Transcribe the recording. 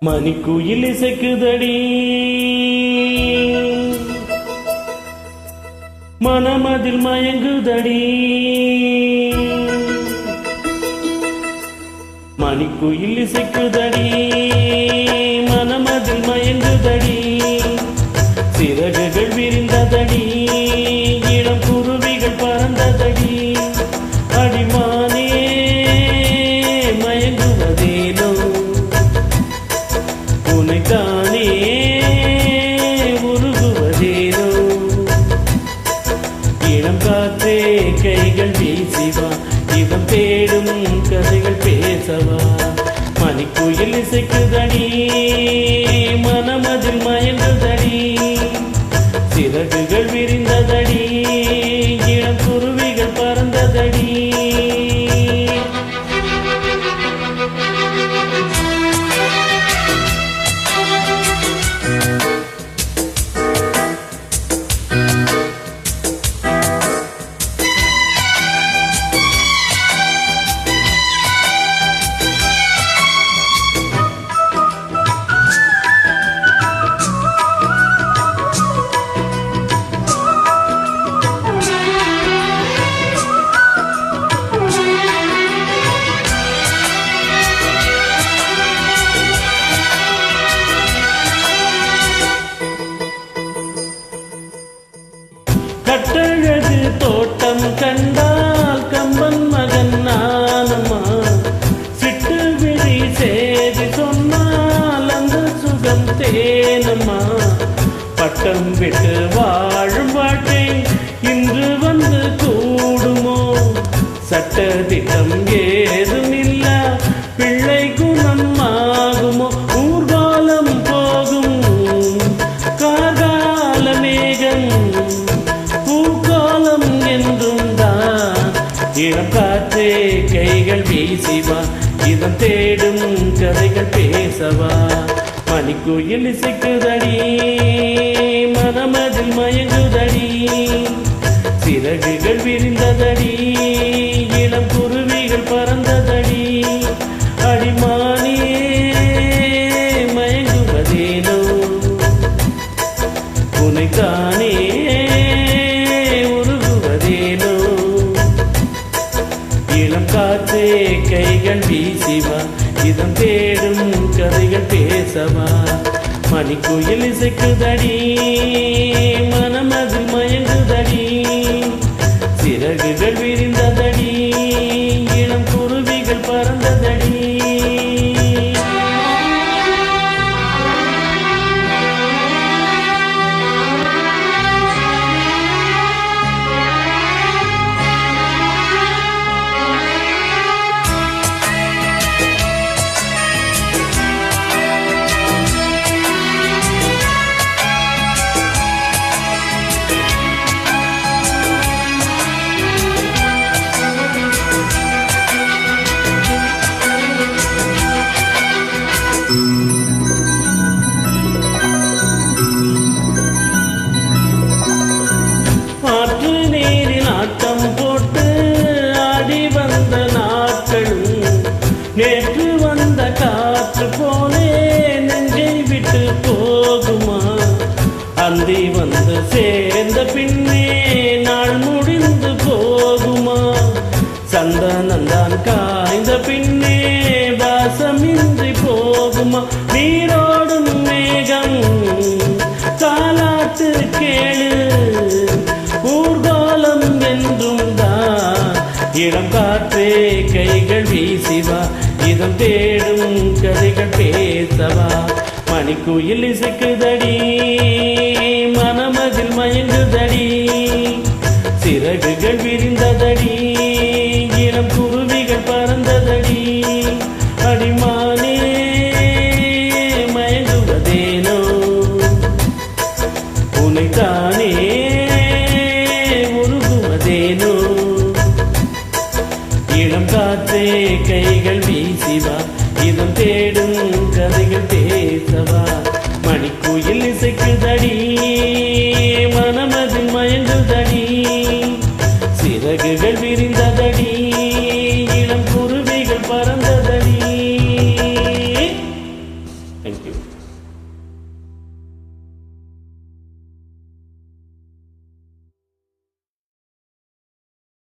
மணிக்குயில் இசைக்குதடி மனமதில் மயங்குதடி மணிக்குயில் இசைக்குதடி மனமதில் மயங்குதடி சிறகுகள் விரிந்ததடி இளம் குருவிகள் பறந்ததடி அடிமானே மயங்குவதேனோ உனைத்தானே உருகுவதேனோ இளம் காற்றே கைகள் வீசிவா இவன் தேடும் கதைகள் பேசவா மணிக்குயில் இசைக்குதடி மனமதில் மயங்குதடி சிறகுகள் விரிந்ததடி இளம் குருவிகள் பறந்ததடி கட்டழகு தோட்டம் கண்டால் கம்பன் மகன் நானுமா சிட்டு விழி சேதி சொன்னால் அந்த சுகம் தேனம்மா பட்டம் விட்டு வாழும் வாழ்க்கை இன்று வந்து கூடுமோ சட்ட திட்டம் ஏதுமில்ல பிள்ளை குணம் ஆகுமோ ஊர்காலம் போகும் கார்கால மேகம் பூக்காலம் என்றும் தான் இளம் காற்றே கைகள் வீசிவா இதன் தேடும் கதைகள் பேசவா மணிக்குயில் இசைக்குதடி மனமதில் மயங்குதடி சிறகுகள் விரிந்ததடி இளம் குருவிகள் பறந்ததடி அடிமானே மயங்குவதேனோ உனைத்தானே இளம் காற்றே கைகள் வீசிவா இதம் தேடும் கதைகள் பேசவா மணிக்குயில் இசைக்குதடி மனமதில் மயங்குதடி சிறகுகள் விரிந்ததடி இளம் குருவிகள் பறந்ததடி ஆற்று நீரில் ஆட்டம் போட்டு ஆடி வந்த நாட்களும் நேற்று வந்த காற்று போலே நெஞ்சை விட்டு போகுமா அந்தி வந்து சேர்ந்த பின்னே நாள் முடிந்து போகுமா சந்தனந்தான் காய்ந்த பின்னே வாசமின்றி போகுமா நீரோடும் மேகம் தாலாட்டு கேளு ஊர்காலம் என்றும் தான் இளம் காற்றே கைகள் வீசிவா இதம் தேடும் கதைகள் பேசவா மணிக்குயில் இசைக்குதடி மனமதில் மயங்குதடி சிறகுகள் விரிந்ததடி இளம் குருவிகள் பறந்ததடி அடிமானே மயங்குவதேனோ உனைத்தானே உருகுவதேனோ இளம் காற்றே கைகள் வீசிவா இதம் தேடும் கதைகள் பேசவா மணிக்குயில் இசைக்குதடி மனமதில் மயங்குதடி சிறகுகள் விரிந்ததடி